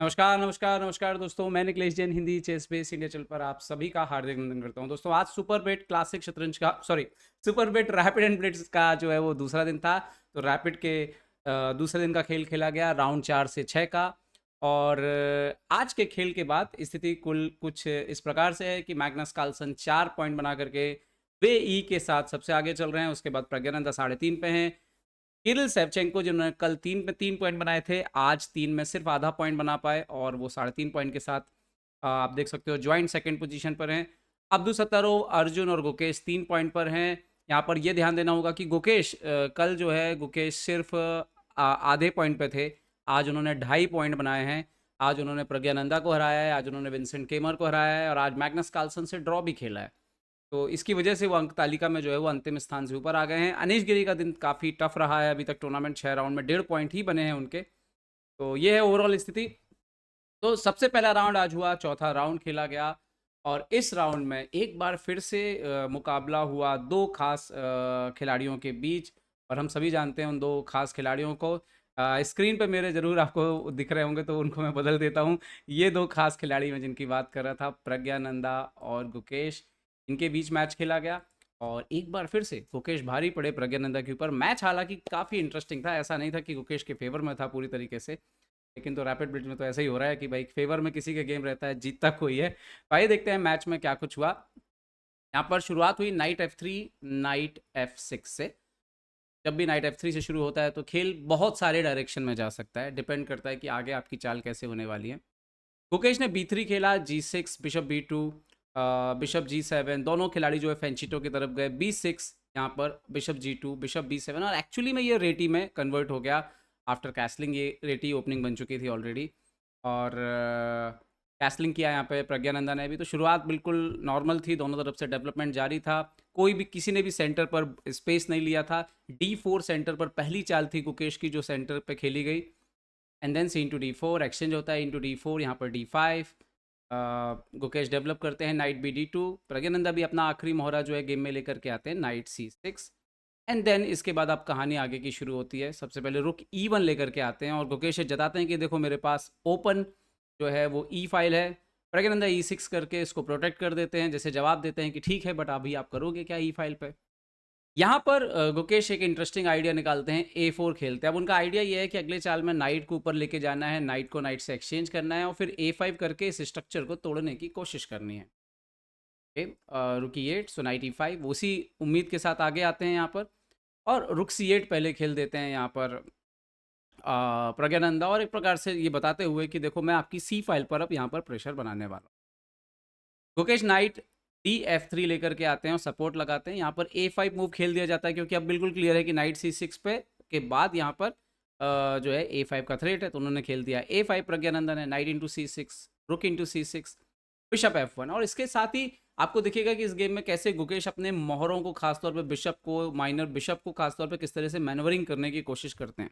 नमस्कार, नमस्कार, नमस्कार दोस्तों, मैं Nikhilesh Jain Hindi ChessBase India channel पर आप सभी का हार्दिक अभिनंदन करता हूँ। दोस्तों आज सुपर बेट क्लासिक शतरंज का Superbet rapid and blitz का जो है वो दूसरा दिन था। तो रैपिड के दूसरे दिन का खेल खेला गया राउंड 4 से 6 का। और आज के खेल के बाद स्थिति कुल कुछ इस प्रकार से है कि मैग्नस कार्लसन 4 पॉइंट बना करके वे ई के साथ सबसे आगे चल रहे हैं। उसके बाद प्रज्ञानंदा 3.5 पे हैं। किरिल सेवचेंको जिन्होंने कल 3 में 3 पॉइंट बनाए थे, आज 3 में सिर्फ आधा पॉइंट बना पाए और वो 3.5 पॉइंट के साथ आप देख सकते हो जॉइंट सेकंड पोजीशन पर हैं। अब्दुल सत्तारोव, अर्जुन और गुकेश 3 पॉइंट पर हैं। यहाँ पर ये ध्यान देना होगा कि गुकेश कल जो है गुकेश सिर्फ आधे पॉइंट पे थे। आज उन्होंने 2.5 पॉइंट बनाए हैं। आज उन्होंने प्रज्ञानंदा को हराया है, आज उन्होंने विंसेंट केमर को हराया है और आज मैग्नस कार्लसन से ड्रॉ भी खेला है। तो इसकी वजह से वो अंक तालिका में जो है वो अंतिम स्थान से ऊपर आ गए हैं। अनीश गिरी का दिन काफ़ी टफ रहा है। अभी तक टूर्नामेंट 6 राउंड में 1.5 पॉइंट ही बने हैं उनके। तो ये है ओवरऑल स्थिति। तो सबसे पहला राउंड आज हुआ, चौथा राउंड खेला गया और इस राउंड में एक बार फिर से मुकाबला हुआ दो खास खिलाड़ियों के बीच। और हम सभी जानते हैं उन दो खास खिलाड़ियों को। स्क्रीन पे मेरे ज़रूर आपको दिख रहे होंगे तो उनको मैं बदल देता हूँ। ये दो खास खिलाड़ी मैं जिनकी बात कर रहा था, प्रज्ञानंदा और गुकेश। इनके बीच मैच खेला गया और एक बार फिर से गुकेश भारी पड़े प्रज्ञानंदा के ऊपर। मैच हालांकि काफ़ी इंटरेस्टिंग था, ऐसा नहीं था कि गुकेश के फेवर में था पूरी तरीके से। लेकिन तो रैपिड ब्लिट्ज में तो ऐसा ही हो रहा है कि भाई फेवर में किसी का गेम रहता है, जीतता कोई है। तो आइए देखते हैं मैच में क्या कुछ हुआ। यहाँ पर शुरुआत हुई नाइट F3 नाइट F6 से। जब भी नाइट F3 से शुरू होता है तो खेल बहुत सारे डायरेक्शन में जा सकता है, डिपेंड करता है कि आगे आपकी चाल कैसे होने वाली है। गुकेश ने B3 खेला, G6, bishop B2, bishop G7, दोनों खिलाड़ी जो है फेंचिटो की तरफ गए। B6 यहाँ पर बिशप G2, बिशप B7 और एक्चुअली में ये रेटी में कन्वर्ट हो गया आफ्टर कैसलिंग। ये रेटी ओपनिंग बन चुकी थी ऑलरेडी और कैसलिंग किया यहाँ पे प्रज्ञानंदा ने भी। तो शुरुआत बिल्कुल नॉर्मल थी, दोनों तरफ से डेवलपमेंट जारी था। कोई भी किसी ने भी सेंटर पर स्पेस नहीं लिया था। D4 सेंटर पर पहली चाल थी गुकेश की जो सेंटर पे खेली गई। And then c into D4 exchange होता है, इंटू D4 यहाँ पर D5। गुकेश डेवलप करते हैं नाइट B D2। प्रज्ञानंदा भी अपना आखिरी मोहरा जो है गेम में लेकर के आते हैं, नाइट C6। एंड देन इसके बाद अब कहानी आगे की शुरू होती है। सबसे पहले रुक E1 लेकर के आते हैं और गुकेश जताते हैं कि देखो मेरे पास ओपन जो है वो E फाइल है। प्रज्ञानंदा E6 करके इसको प्रोटेक्ट कर देते हैं, जैसे जवाब देते हैं कि ठीक है बट अभी आप करोगे क्या E फाइल पे। यहाँ पर गुकेश एक इंटरेस्टिंग आइडिया निकालते हैं, A4 खेलते हैं। अब उनका आइडिया ये है कि अगले चाल में नाइट को ऊपर लेके जाना है, नाइट को नाइट से एक्सचेंज करना है और फिर A5 करके इस स्ट्रक्चर को तोड़ने की कोशिश करनी है। रुक E8, सो नाइट E5, उसी उम्मीद के साथ आगे आते हैं यहाँ पर और रुक C8 पहले खेल देते हैं यहाँ पर प्रज्ञानंदा, और एक प्रकार से ये बताते हुए कि देखो मैं आपकी C फाइल पर अब यहाँ पर प्रेशर बनाने वाला हूँ। गुकेश नाइट D F3 लेकर के आते हैं और सपोर्ट लगाते हैं। यहाँ पर A5 मूव खेल दिया जाता है क्योंकि अब बिल्कुल क्लियर है कि नाइट C6 पे के बाद यहाँ पर जो है A5 का थ्रेट है, तो उन्होंने खेल दिया A5 प्रज्ञानंदा ने। नाइट इंटू C6, रुक इंटू C6, बिशप F1। और इसके साथ ही आपको दिखेगा कि इस गेम में कैसे गुकेश अपने मोहरों को, खासतौर पर बिशप को, माइनर बिशप को खासतौर पर किस तरह से मैनवरिंग करने की कोशिश करते हैं।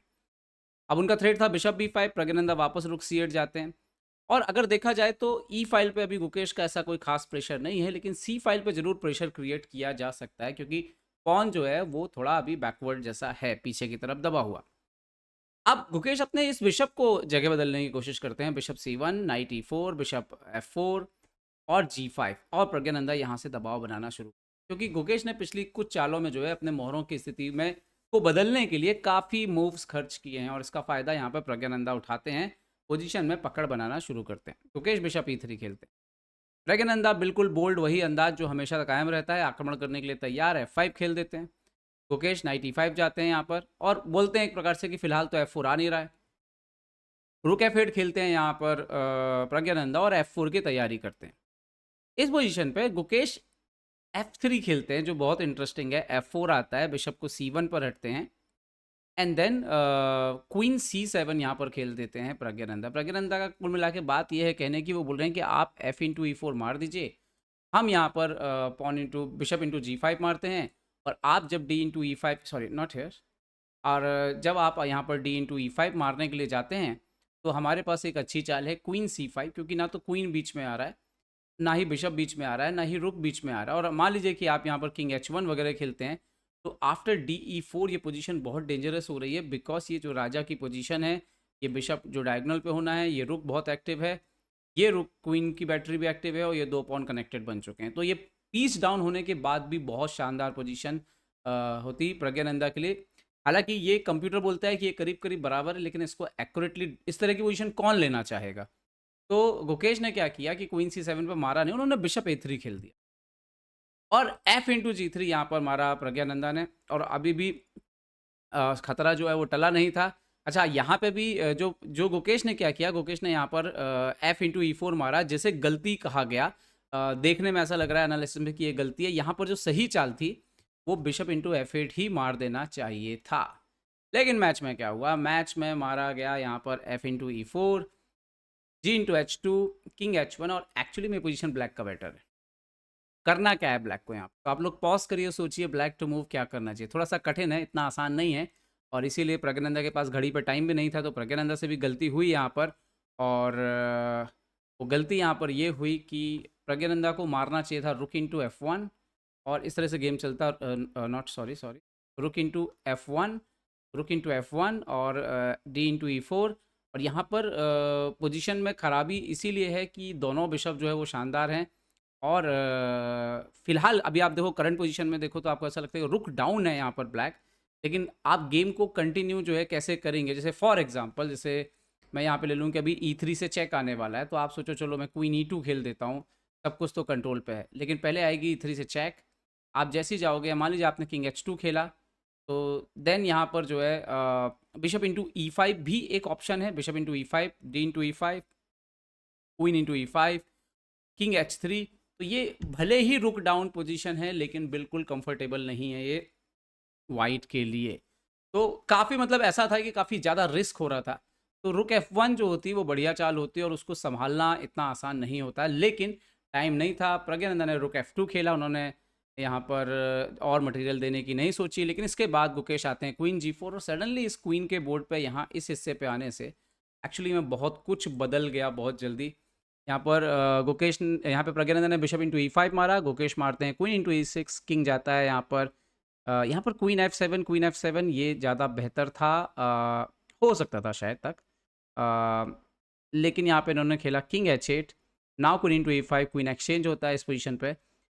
अब उनका थ्रेट था बिशप B5, प्रज्ञानंदा वापस रुक C8 जाते हैं। और अगर देखा जाए तो ई फाइल पे अभी गुकेश का ऐसा कोई खास प्रेशर नहीं है, लेकिन सी फाइल पे जरूर प्रेशर क्रिएट किया जा सकता है क्योंकि पॉन जो है वो थोड़ा अभी बैकवर्ड जैसा है, पीछे की तरफ दबा हुआ। अब गुकेश अपने इस बिशप को जगह बदलने की कोशिश करते हैं। Bishop C1, night E4, bishop F4 और G5, और प्रज्ञानंदा यहाँ से दबाव बनाना शुरू, क्योंकि गुकेश ने पिछली कुछ चालों में जो है अपने मोहरों की स्थिति में को बदलने के लिए काफ़ी मूव्स खर्च किए हैं और इसका फ़ायदा यहाँ पर प्रज्ञानंदा उठाते हैं। पोजीशन में पकड़ बनाना शुरू करते हैं। गुकेश बिशप E3 खेलते हैं। प्रज्ञानंदा बिल्कुल बोल्ड वही अंदाज जो हमेशा कायम रहता है, आक्रमण करने के लिए तैयार है, F5 खेल देते हैं। गुकेश नाइट E5 जाते हैं यहाँ पर और बोलते हैं एक प्रकार से कि फिलहाल तो F4 आ नहीं रहा है। रुक F8 खेलते हैं यहाँ पर प्रज्ञानंदा और F4 की तैयारी करते हैं। इस पोजीशन पे गुकेश F3 खेलते हैं जो बहुत इंटरेस्टिंग है। F4 आता है, बिशप को C1 पर हटते हैं एंड देन क्वीन C7 यहाँ पर खेल देते हैं प्रज्ञानंदा। प्रज्ञानंदा का कुल मिला के बात यह है कहने की, वो बोल रहे हैं कि आप F इंटू E4 मार दीजिए, हम यहाँ पर pawn into bishop into G5 मारते हैं और आप जब D into E5, sorry not here, और जब आप यहाँ पर D इंटू E5 मारने के लिए जाते हैं तो हमारे पास एक अच्छी चाल है क्वीन C5, क्योंकि ना तो क्वीन बीच में आ रहा है, ना ही बिशप बीच में आ रहा है, ना ही रुक बीच में आ रहा है। और मान लीजिए कि आप यहाँ पर किंग H1 वगैरह खेलते हैं तो आफ्टर DE4 ये पोजीशन बहुत डेंजरस हो रही है, बिकॉज ये जो राजा की पोजीशन है ये बिशप जो डायगोनल पे होना है, ये रुक बहुत एक्टिव है, ये रुक क्वीन की बैटरी भी एक्टिव है और ये 2 पॉन कनेक्टेड बन चुके हैं। तो ये पीस डाउन होने के बाद भी बहुत शानदार पोजीशन होती प्रज्ञानंदा के लिए। हालाँकि ये कंप्यूटर बोलता है कि ये करीब-करीब बराबर है, लेकिन इसको एक्यूरेटली इस तरह की पोजीशन कौन लेना चाहेगा? तो गुकेश ने क्या किया कि क्वीन C7 पे मारा नहीं, उन्होंने बिशप A3 खेल दिया और F इंटू G3 यहाँ पर मारा प्रज्ञानंदा ने और अभी भी खतरा जो है वो टला नहीं था। अच्छा यहाँ पे भी जो जो गुकेश ने क्या किया, गुकेश ने यहाँ पर F इंटू E4 मारा जिसे गलती कहा गया। देखने में ऐसा लग रहा है एनालिसिस में कि ये गलती है। यहाँ पर जो सही चाल थी वो बिशप इंटू F8 ही मार देना चाहिए था। लेकिन मैच में क्या हुआ? मैच में मारा गया यहाँ पर F into E4, G into H2, king H1 और एक्चुअली में पोजीशन ब्लैक का बेटर है। करना क्या है ब्लैक को यहाँ पे? तो आप लोग पॉज़ करिए, सोचिए ब्लैक टू मूव क्या करना चाहिए। थोड़ा-सा कठिन है, इतना आसान नहीं है और इसीलिए प्रज्ञानंदा के पास घड़ी पे टाइम भी नहीं था, तो प्रज्ञानंदा से भी गलती हुई यहाँ पर और वो गलती यहाँ पर ये हुई कि प्रज्ञानंदा को मारना चाहिए था रुक इंटू F1 और इस तरह से गेम चलता नॉट सॉरी रुक इंटू F1 रुक इंटू F1 और D इंटू E4 और यहाँ पर पोजीशन में खराबी इसीलिए है कि दोनों बिशप जो है वो शानदार हैं और फिलहाल अभी आप देखो करंट पोजीशन में देखो तो आपको ऐसा लगता है कि रुक डाउन है यहाँ पर ब्लैक, लेकिन आप गेम को कंटिन्यू जो है कैसे करेंगे? जैसे फॉर एग्जांपल जैसे मैं यहाँ पे ले लूँ कि अभी E3 से चेक आने वाला है, तो आप सोचो चलो मैं क्वीन E2 खेल देता हूँ, सब कुछ तो कंट्रोल पे है, लेकिन पहले आएगी E3 से चेक। आप जैसे ही जाओगे, मान लीजिए आपने किंग H2 खेला, तो देन यहाँ पर जो है बिशप इंटू E5 भी एक ऑप्शन है, bishop into E5, D into E5, queen into E5, king H3। तो ये भले ही रुक डाउन पोजीशन है लेकिन बिल्कुल कंफर्टेबल नहीं है ये वाइट के लिए। तो काफ़ी मतलब ऐसा था कि काफ़ी ज़्यादा रिस्क हो रहा था। तो रुक F1 जो होती है वो बढ़िया चाल होती है और उसको सँभालना इतना आसान नहीं होता, लेकिन टाइम नहीं था। प्रज्ञानंदा ने रुक F2 खेला, उन्होंने यहाँ पर और मटेरियल देने की नहीं सोची, लेकिन इसके बाद गुकेश आते हैं क्वीन G4 और सडनली इस क्वीन के बोर्ड पे यहाँ इस हिस्से पे आने से एक्चुअली में बहुत कुछ बदल गया बहुत जल्दी। यहाँ पर गुकेश यहाँ पे प्रज्ञानंदा ने बिशप इंटू E5 मारा, गुकेश मारते हैं क्वीन इंटू E6, किंग जाता है यहाँ पर क्वीन F7 ये ज़्यादा बेहतर था, हो सकता था शायद तक, लेकिन यहाँ पे इन्होंने खेला king H8, now queen into E5, queen exchange होता है इस पोजीशन पे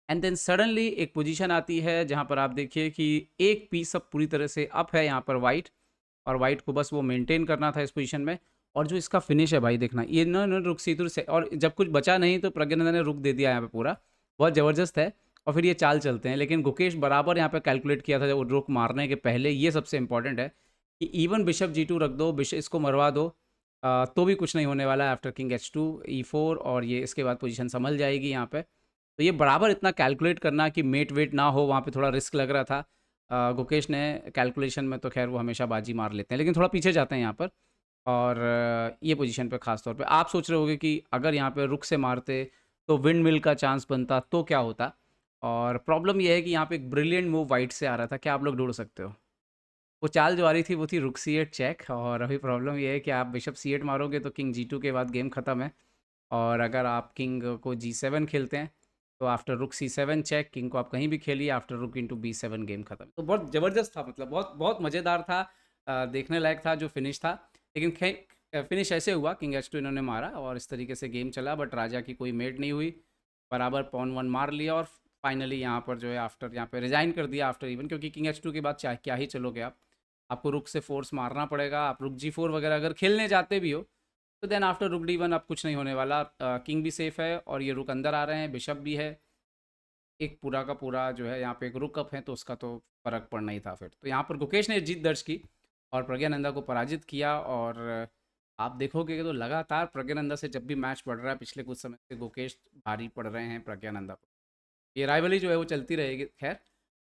एंड देन सडनली एक पोजीशन आती है जहाँ पर आप देखिए कि एक पीस अब पूरी तरह से अप है यहाँ पर वाइट और वाइट को बस वो मेंटेन करना था इस पोजीशन में। और जो इसका फिनिश है भाई देखना, ये इन्होंने रुक C2 से और जब कुछ बचा नहीं तो प्रज्ञानंदा ने रुक दे दिया यहाँ पे पूरा, बहुत ज़बरदस्त है और फिर ये चाल चलते हैं। लेकिन गुकेश बराबर यहाँ पे कैलकुलेट किया था जब रुक मारने के पहले, ये सबसे इंपॉर्टेंट है कि इवन बिशप G2 रख दो, बिशप इसको मरवा दो, तो भी कुछ नहीं होने वाला है आफ्टर किंग H2 E4 और ये इसके बाद पोजीशन संभल जाएगी यहाँ पे। तो ये बराबर इतना कैलकुलेट करना कि मेट वेट ना हो, वहाँ पे थोड़ा रिस्क लग रहा था। गुकेश ने कैलकुलेशन में तो खैर वो हमेशा बाजी मार लेते हैं, लेकिन थोड़ा पीछे जाते हैं यहाँ पर और ये पोजीशन पे ख़ास तौर पे आप सोच रहे होगे कि अगर यहाँ पे रुक से मारते तो विंड मिल का चांस बनता तो क्या होता? और प्रॉब्लम ये है कि यहाँ पे एक ब्रिलियंट मूव वाइट से आ रहा था, क्या आप लोग ढूँढ सकते हो? वो चाल जो आ रही थी वो थी रुक C8 चेक और अभी प्रॉब्लम ये है कि आप बिशप C8 मारोगे तो किंग G2 के बाद गेम ख़त्म है और अगर आप किंग को G7 खेलते हैं तो आफ्टर रुक C7 चेक, किंग को आप कहीं भी खेलिए, आफ्टर रुक इंटू B7 गेम खत्म। तो बहुत ज़बरदस्त था, मतलब बहुत बहुत मज़ेदार था, देखने लायक था जो फिनिश था। लेकिन फिनिश ऐसे हुआ, किंग H2 इन्होंने मारा और इस तरीके से गेम चला, बट राजा की कोई मेट नहीं हुई, बराबर पॉन 1 मार लिया और फाइनली यहाँ पर जो है आफ्टर यहाँ पे रिज़ाइन कर दिया आफ्टर इवन, क्योंकि किंग H2 के बाद चाहे क्या ही चलोगे आप, आपको रुक से फोर्स मारना पड़ेगा। आप रुक G4 वगैरह अगर खेलने जाते भी हो तो देन आफ्टर रुक D1 अब कुछ नहीं होने वाला, किंग भी सेफ है और ये रुक अंदर आ रहे हैं, बिशप भी है, एक पूरा का पूरा जो है यहाँ पे एक रुक अप है, तो उसका तो फ़र्क पड़ना ही था फिर। तो यहाँ पर गुकेश ने जीत दर्ज की और प्रज्ञानंदा को पराजित किया और आप देखोगे तो लगातार प्रज्ञानंदा से जब भी मैच बढ़ रहा है पिछले कुछ समय से गुकेश भारी पड़ रहे हैं प्रज्ञानंदा पर। ये राइवली जो है वो चलती रहेगी खैर,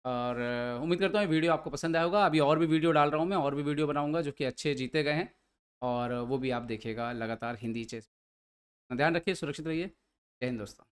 और उम्मीद करता हूँ ये वीडियो आपको पसंद आया होगा। अभी और भी वीडियो डाल रहा हूँ मैं, और भी वीडियो बनाऊँगा जो कि अच्छे जीते गए हैं और वो भी आप देखिएगा लगातार हिंदी चेस। ध्यान रखिए, सुरक्षित रहिए। जय हिंद दोस्तों।